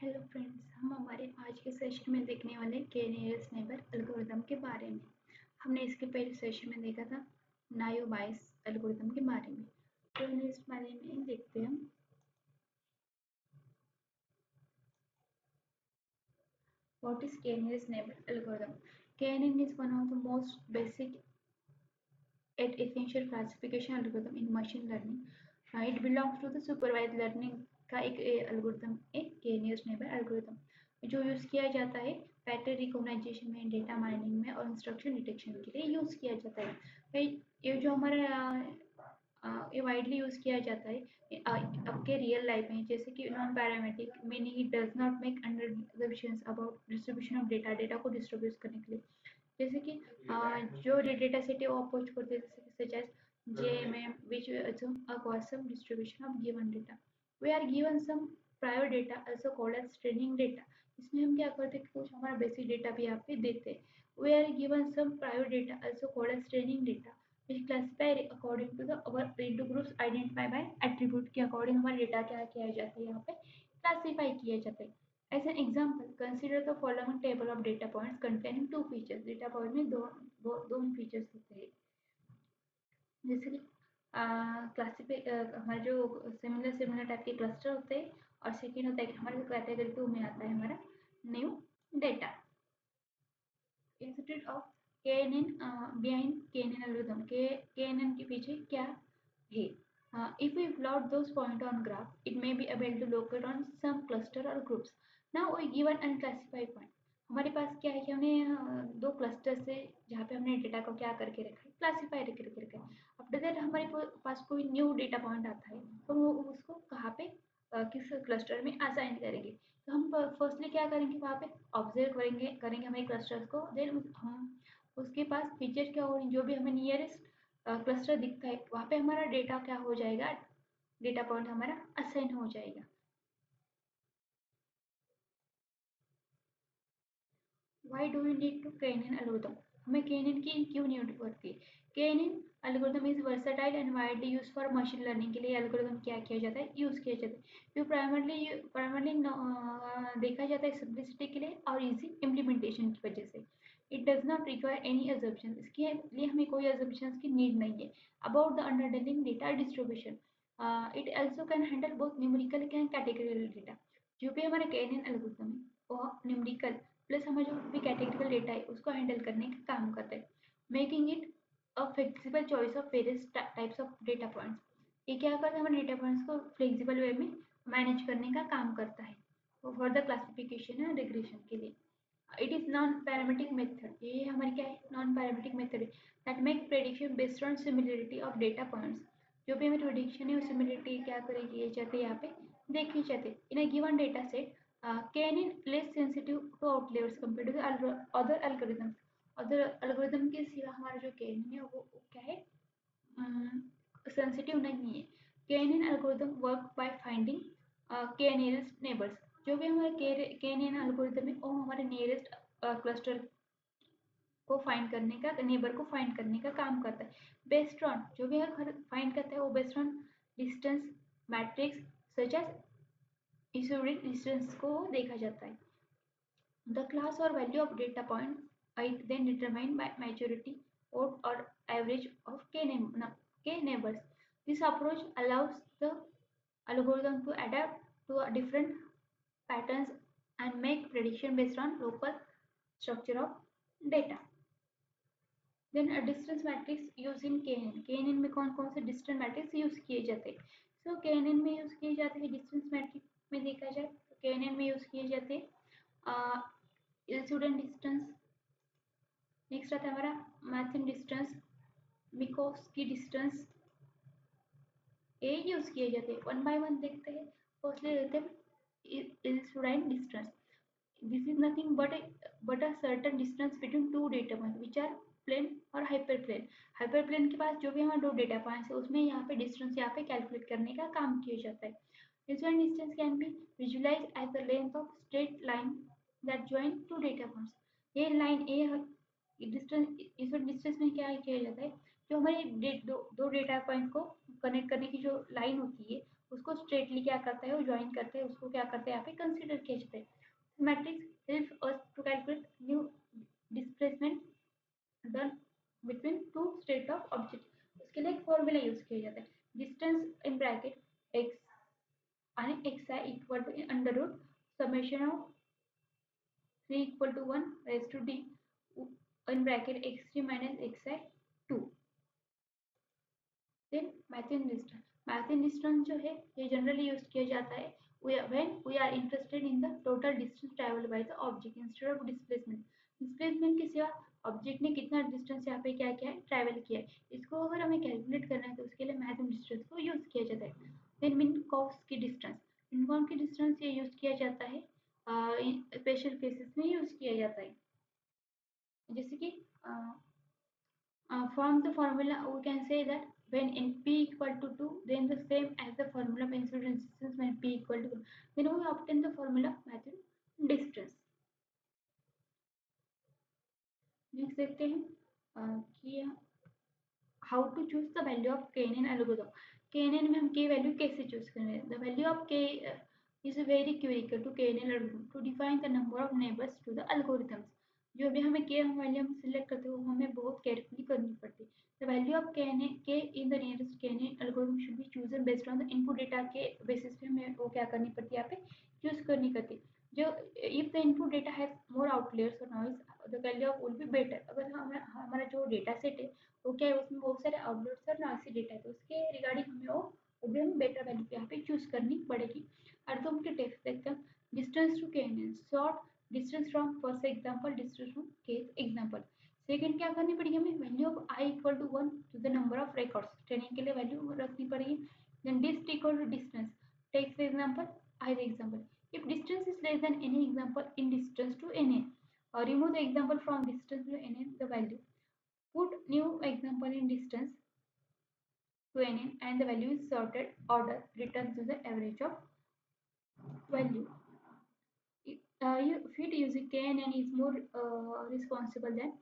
Hello friends, हम हमारे आज के सेशन में देखने वाले के नियरेस्ट नेबर एल्गोरिदम के बारे में। हमने इसके पहले सेशन में देखा था नायो बायस एल्गोरिदम के बारे में। तो इस बारे में देखते हैं हम। व्हाट इज के nearest neighbour algorithm? KNN is one of the most basic yet essential classification algorithm in machine learning. It belongs to the supervised learning का एक एल्गोरिथम, एक के नियरेस्ट नेबर एल्गोरिथम जो यूज़ किया जाता है पैटर्न रिकॉग्नाइजेशन में, डेटा माइनिंग में और इंस्ट्रक्शन डिटेक्शन के लिए यूज़ किया जाता है भाई। ये जो हमारा ये वाइडली यूज़ किया जाता है आपके रियल लाइफ में, जैसे कि non parametric meaning it does not make under assumptions about distribution of data को डिस्ट्रीब्यूट करने के लिए। जैसे कि जो डेटा सेट है वो अप्रोच करते हैं, such as JMM which will assume a Gaussian distribution of given data. We are given some prior data also called as training data. इसमें हम क्या करते हैं कि कुछ हमारा बेसिक डेटा भी यहाँ पे देते हैं। We are given some prior data also called as training data which classify according to the our into groups identified by attribute के अकॉर्डिंग हमारा डेटा क्या किया जाता है, यहाँ पे क्लासीफाई किया जाता है। As an example, consider the following table of data points containing two features. Data point में दो features होते हैं, जैसे कि क्लासिफाई हमारे जो सिमिलर टाइप के क्लस्टर होते हैं, और सेकेंड होता है कि हमारे कैटेगरी टू में आता है हमारा new data institute of KNN। Behind KNN algorithm के KNN के पीछे क्या है? If we plot those points on graph, it may be able to locate on some cluster or groups. Now we give an unclassified point. हमारे पास क्या है कि हमने दो क्लस्टर से जहाँ पे हमने डेटा को क्या करके रखा है, क्लासीफाई करके रखा है। आफ्टर दैट हमारे पास कोई न्यू डेटा पॉइंट आता है तो वो उसको कहाँ पे किस क्लस्टर में असाइन करेंगे। तो हम फर्स्टली क्या करेंगे, वहाँ पे ऑब्जर्व करेंगे हमारे क्लस्टर्स को। देन हम उसके पास फीचर क्या हो, जो भी हमें नियरेस्ट क्लस्टर दिखता है वहाँ पे हमारा डेटा क्या हो जाएगा, डेटा पॉइंट हमारा असाइन हो जाएगा। Why do we need to KNN algorithm? हमें KNN की क्यों नीड पड़ती है? KNN algorithm is versatile and widely used for machine learning के लिए algorithm क्या किया जाता है, यूज किया जाता है। जो प्राइमरली देखा जाता है सिंप्लिसिटी के लिए और इजी इम्प्लीमेंटेशन की वजह से। It does not require any assumption, इसके लिए हमें कोई assumptions की नीड नहीं है about the underlying data distribution. It also can handle both numerical and categorical data. जो भी हमारा KNN एल्गोरिथम है वो न्यूमेरिकल प्लस हमारा जो भी कैटेगरिकल डेटा है उसको हैंडल करने का काम करता है, making it a flexible choice of various types of data points. ये क्या करता है, हमारे डेटा पॉइंट्स को फ्लेक्सिबल वे में मैनेज करने का काम करता है for the classification and regression के लिए। It is non parametric method, ये हमारी क्या है, नॉन पैरामेट्रिक मेथड है that make prediction based on similarity of data points. जो भी हमें प्रेडिक्शन है वो सिमिलरिटी क्या करेगी, ये जाते यहाँ पे देखी जाते in a given data set. KNN less sensitive to outliers compared to the other algorithms। Other algorithm के सिवा हमारा जो KNN है वो क्या है, सेंसिटिव नहीं है। KNN algorithm work by finding k nearest neighbours. जो भी हमारे KNN एल्गोरिथम है वो हमारे नियरेस्ट क्लस्टर को फाइंड करने का, नेबर को फाइंड करने का काम करता है। बेस्ड ऑन जो भी फाइंड करता है वो based on distance matrix such as issued distance को देखा जाता है। The class or value of data point is then determined by majority or average of k neighbors. This approach allows the algorithm to adapt to different patterns and make prediction based on local structure of data. Then a distance matrix used in KNN। KNN में कौन कौन से distance matrix use किए जाते हैं? So KNN में use किए जाते हैं distance matrix में देखा जाए तो KNN में यूज किए जाते हैं इल्यूडेंट डिस्टेंस। नेक्स्ट आता है हमारा मैथिन डिस्टेंस, मिकोस्की डिस्टेंस, ये यूज किए जाते हैं। वन बाय वन देखते हैं। फर्स्टली लेते हैं Euclidean distance. This is nothing but a certain distance between two data points which are plane और हाइपर प्लेन। हाइपर प्लेन के पास जो भी हमारे दो डेटा पॉइंट्स है उसमें यहाँ पे डिस्टेंस यहाँ पे कैलकुलेट करने का काम किया जाता है। Euclidean distance can be visualize as the length of straight line that join two data points. ये लाइन डिस्टेंस, इस डिस्टेंस में क्या किया जाता है, जो हमारे दो डेटा पॉइंट को कनेक्ट करने की जो लाइन होती है उसको स्ट्रेटली क्या करता है वो ज्वाइन करते हैं, उसको क्या करते हैं यहाँ पे कंसिडर किया जाता है। Matrix help us to calculate new displacement done between two state of object. उसके लिए एक फॉर्मूला यूज किया जाता है डिस्टेंस इन ब्रैकेट एक्स आणि x i equal to under root summation of 3 equal to 1 raised to d in bracket x3 minus xi 2। Then math in distance, math in distance जो है ये generally use किया जाता है when we are interested in the total distance travelled by the object instead of displacement. Displacement की सिवा object ने कितना डिस्टेंस यहाँ पे क्या किया है ट्रैवल किया है, इसको अगर हमें कैलकुलेट करना है तो उसके लिए मैथ इन डिस्टेंस को यूज किया जाता है। देन मिनकॉस की डिस्टेंस, मिनकॉस की डिस्टेंस ये यूज किया जाता है स्पेशल केसेस में यूज किया जाता है, जैसे कि from the formula we can say that when in p equal to 2 then the same as the formula of incident resistance when p equal to 1, then we obtain the formula method distance। Next देखते हैं कि how to choose the value of KNN algorithm. KNN में हम K value कैसे choose करेंगे, the value of K is very crucial to KNN algorithm to define the number of neighbours to the algorithms. जो भी हमें के value हम select करते हैं वो हमें बहुत केयरफुली करनी पड़ती है। द वैल्यू ऑफ केएनएन के in the nearest KNN algorithm should be chosen based on the input data के बेसिस पे हमें वो क्या करनी पड़ती है यहाँ पे चूज करनी पड़ती है। जो if the input data has more outliers और noise the value of will be better. अगर हमारा जो डेटा सेट है वो क्या है उसमें बहुत सारे आउटलेट्स और नॉइसी डेटा है तो उसके रिगार्डिंग हमें वो एकदम बेटर वैल्यू यहाँ पे चूज करनी पड़ेगी। अर्धों के टेक्स्ट देखते हैं distance to KNN short distance from first example distance from case example. Second क्या करनी पड़ेगी हमें value of I equal to 1 to the number of records training के लिए वैल्यू रखनी पड़ेगी। Then dist equal to distance tex example I example if distance is less than any example in distance to N or remove the example from distance to nn the value, put new example in distance to nn and the value is sorted order return to the average of value. Fit using knn is more responsible than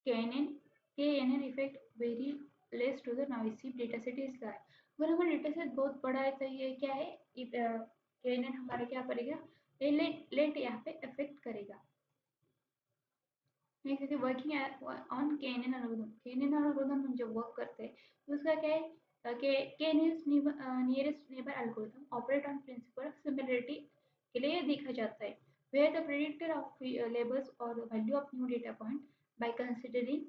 knn knn effect very less to the noisy data set is large। अगर हमारा data set बहुत बड़ा है तो ये क्या है knn हमारा क्या करेगा लेट यहाँ पे इफेक्ट करेगा। Next working on KNN algorithm. KNN algorithm हम जब वर्क करते हैं तो उसका क्या है कि nearest neighbour algorithm operate on principle of similarity के लिए देखा जाता है where the predictor of labels और value of new data point by considering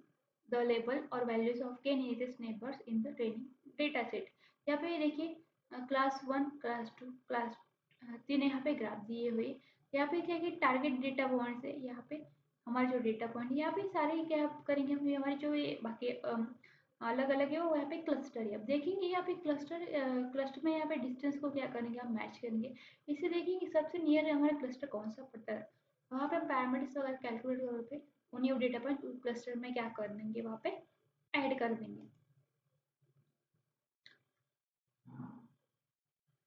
the label और values of K nearest neighbours in the training data set. यहाँ पे देखिए क्लास 1 क्लास 2 क्लास 3 यहाँ पे ग्राफ दिए हुए। यहाँ पे क्या है टारगेट डेटा पॉइंट्स है, यहाँ पे हमारे जो डेटा पॉइंट यहाँ पे सारे क्या करेंगे हम हमारे जो ये बाकी अलग अलग है वो यहाँ पे क्लस्टर है। अब देखेंगे यहाँ पे क्लस्टर में यहाँ पे डिस्टेंस को क्या करेंगे हम मैच करेंगे। इससे देखेंगे सबसे नियर हमारा क्लस्टर कौन सा पड़ता है वहाँ पे पैरामीटर्स अगर कैलकुलेट करोगे वो न्यू डेटा पॉइंट क्लस्टर में क्या कर देंगे वहाँ पे ऐड कर देंगे।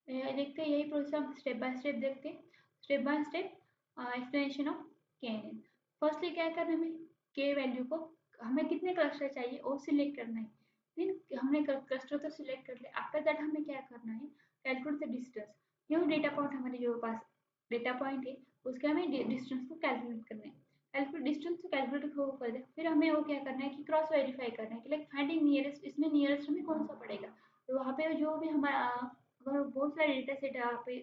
देखते हैं यही प्रोसेस हम स्टेप बाय स्टेप देखते हैं। Step by step explanation of KNN. Firstly क्या करना है हमें के वैल्यू को हमें कितने क्लस्टर चाहिए वो सिलेक्ट करना है। देन हमने क्लस्टर तो सिलेक्ट कर लिया आफ्टर दैट हमें क्या करना है calculate the distance. New data point हमारे जो पास डेटा पॉइंट है उसके हमें डिस्टेंस को कैलकुलेट करना है। कैलकुलेट डिस्टेंस को कैलकुलेट हो कर दे फिर हमें वो क्या करना है कि क्रॉस वेरीफाई करना है कि लाइक फाइंडिंग नियरेस्ट इसमें नियरेस्ट हमें कौन सा पड़ेगा। तो वहाँ पे जो भी हमारा अगर बहुत सारे डेटा सेट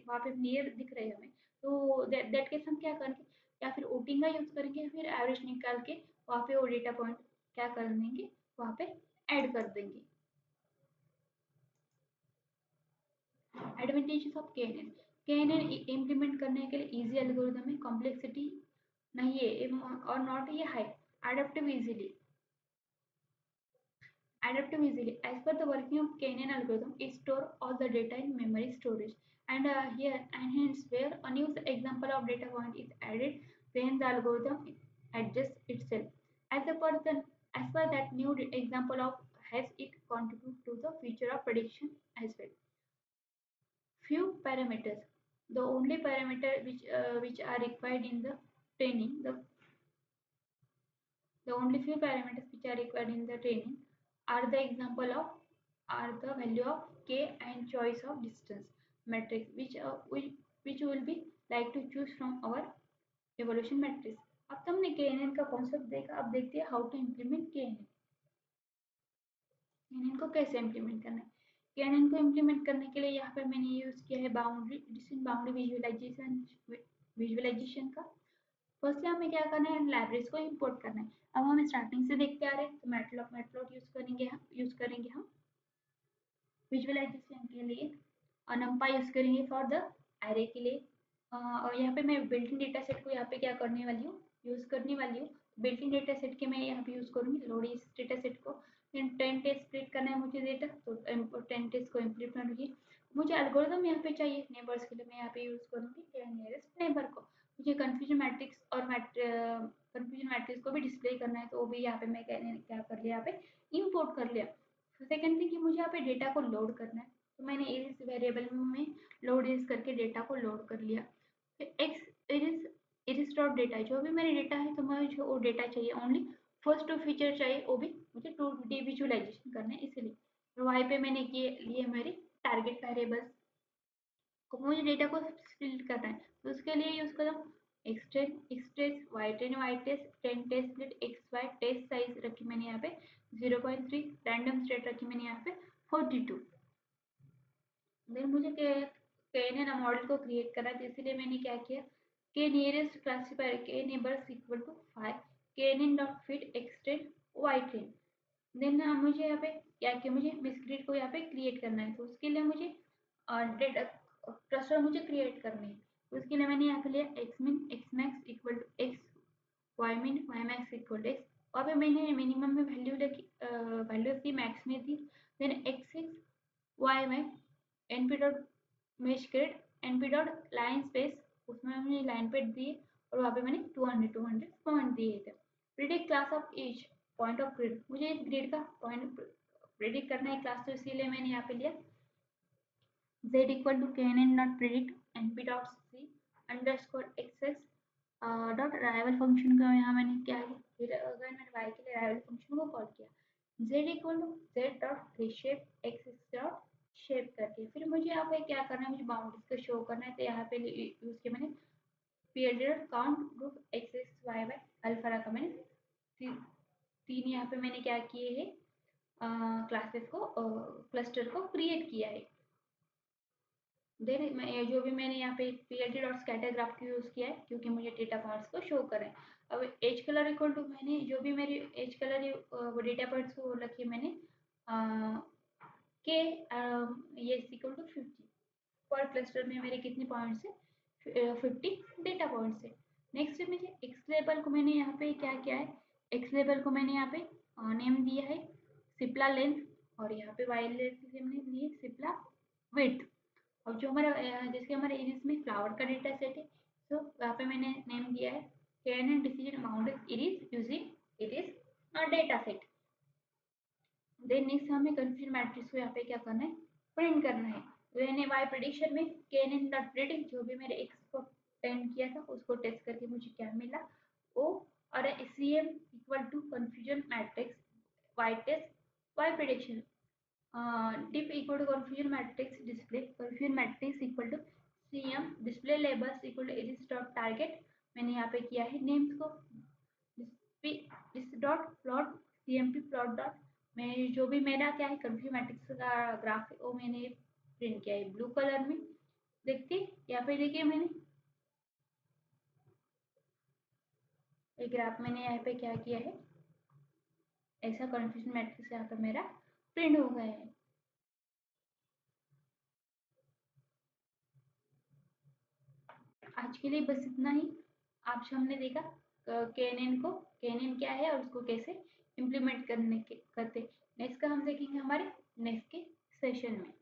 वहाँ पे नियर दिख रहे हैं हमें तो दैट केस हम क्या करेंगे या फिर ओटिंग का यूज करेंगे या फिर एवरेज निकाल के वहाँ पे वो डेटा पॉइंट क्या कर देंगे वहाँ पे ऐड कर देंगे। Advantages of KNN. KNN implement करने के लिए इजी एल्गोरिथम है, कॉम्प्लेक्सिटी नहीं है और नॉट ये high adaptive easily adaptive easily. As per the working of Canaan algorithm, it store all the data in memory storage. And here, and hence, where a new example of data point is added, then the algorithm adjusts itself. As a person, as per that new example of has it contribute to the future of prediction as well. Few parameters. The only parameter which are required in the training, the only few parameters which are required in the training are the example of are the value of k and choice of distance matrix which will be like to choose from our evolution matrix. अब तो हमने KNN का concept देखा, अब देखते हैं how to implement KNN। KNN को कैसे इम्प्लीमेंट करना है। KNN को इम्प्लीमेंट करने के लिए यहाँ पे मैंने यूज किया है बाउंड्री डिस्टेंस बाउंड्री विजुअलाइजेशन का। फर्स्टली हमें क्या करना है, लाइब्रेरीज को इंपोर्ट करना है। अब हम स्टार्टिंग से देखते आ रहे हैं, तो मैटप्लॉट यूज करेंगे हम विजुअलाइजेशन के लिए, और numpy यूज करेंगे फॉर द एरे के लिए। और यहाँ पे मैं बिल्ट इन डेटा सेट को यहाँ पे क्या करने वाली हूँ, यूज करने वाली हूँ। बिल्ट इन डेटा सेट के मैं यहाँ पे यूज करूंगी लोड इस डेटा सेट को। 10 टेस्ट स्प्लिट करना है मुझे डेटा, तो 10 टेस्ट को इम्प्लीमेंट होगी। मुझे एल्गोरिथम यहाँ पे चाहिए नेबर्स के लिए, मैं यहाँ पे यूज करूंगी नियरेस्ट नेबर को। मुझे कंफ्यूजन मैट्रिक्स और कंफ्यूजन मैट्रिक्स को भी डिस्प्ले करना है, तो वो भी यहाँ पे मैं क्या कर लिया, यहाँ पे इम्पोर्ट कर लिया। सेकेंड थिंग कि मुझे यहाँ पे डेटा को लोड करना है, तो मैंने इस वेरिएबल में लोड इस करके डेटा को लोड कर लिया। फिर एक्स इरिस डॉट डेटा, जो भी मेरे डेटा है, तो मुझे वो डेटा चाहिए ओनली फर्स्ट टू फीचर चाहिए, वो भी मुझे 2D विजुअलाइजेशन करना है इसलिए। तो वहीं पे मैंने किए लिए मेरे टारगेट वेरिएबल्स को, मुझे डेटा को स्प्लिट करना है, तो उसके लिए यूज करो X test Y test 10 test split X Y test size रखी मैंने यहाँ पे 0.3, रैंडम स्टेट रखी मैंने यहाँ पे 42। देन मुझे KNN मॉडल को क्रिएट करा, तो इसीलिए मैंने क्या किया, के नियरेस्ट क्लासिफायर के neighbours equal to 5 KNN dot fit extend Y train. Then मुझे यहाँ पे क्या किया, मुझे मिस ग्रिड को यहाँ पे क्रिएट करना है, तो उसके लिए मुझे डेटा क्लस्टर मुझे क्रिएट करने हैं। तो उसके लिए मैंने यहाँ पे लिया X min X max equal to X, Y min Y max equal to X. और पे मैंने मिनिमम में वैल्यू लगी, वैल्यू थी मैक्स में थी। Then X X Y Y np dot mesh grid np dot line space, उसमें मैंने लाइन पेड दिए, और वहाँ पे मैंने 200 पॉइंट दिए थे। Predict class of each point of grid, मुझे इस ग्रिड का पॉइंट प्रिडिक्ट करना है क्लास, तो इसीलिए मैंने यहाँ पे लिया z equal to knn dot predict np dot c underscore xx dot ravel function का यहाँ मैंने क्या है, फिर अगर मैंने y के लिए राइवल फंक्शन को कॉल किया z equal to z dot reshape x dot shape करके। फिर मुझे यहाँ पे क्या करना है, मुझे बाउंड्रीज को शो करना है, तो यहाँ पे यूज किया मैंने period count group X X Y Y alpha का मैंने तीन यहाँ पे मैंने क्या किए है, क्लासेस को क्लस्टर को क्रिएट किया है। देन मैं जो भी मैंने यहाँ पे पीएलटी डॉट स्कैटर ग्राफ को यूज किया है, क्योंकि मुझे डेटा पॉइंट्स को शो करें। अब एज कलर इक्वल टू मैंने जो भी मेरी एज कलर वो डेटा पॉइंट्स को रखी मैंने के ये इक्वल टू 50 पर क्लस्टर में मेरे कितने पॉइंट्स है, 50 डेटा पॉइंट्स है। नेक्स्ट मुझे एक्स लेबल को मैंने यहाँ पे क्या किया है, एक्स लेबल को मैंने यहाँ पे नेम दिया है सिप्ला लेंथ, और यहाँ पे वाई लेंथ से हमने दी है सिप्ला विड्थ। अब जो हमारा जैसे हमारे इरिस में फ्लावर का डेटा सेट है, तो वहाँ पे मैंने नेम दिया है KNN decision boundaries iris using iris data set. Then next हमें कंफ्यूजन मैट्रिक्स को यहाँ पे क्या करना है, प्रिंट करना है। मैंने वाई प्रेडिक्शन में KNN डॉट प्रिडिक्ट जो भी मेरे एक्स को प्रिंट किया था उसको टेस्ट करके मुझे क्या मिला, ओ और CM equal to confusion matrix Y test Y prediction diff equal to confusion matrix display confusion matrix equal to cm display labels equal to इस dot target मैंने यहाँ पे किया है नेम्स को इस dot plot cmp plot dot मैं जो भी मेरा क्या है कंफ्यूजन मैट्रिक्स का ग्राफ है वो मैंने प्रिंट किया है ब्लू कलर में। देखते यहाँ पे देखिए मैंने एक ग्राफ मैंने यहाँ पे क्या किया है, ऐसा कंफ्यूजन मैट्रिक्स यहाँ पे मेरा प्रिंट हो गया है। आज के लिए बस इतना ही। आज हमने देखा KNN क्या है और उसको कैसे इम्प्लीमेंट करते। नेक्स्ट का हम देखेंगे हमारे नेक्स्ट के सेशन में।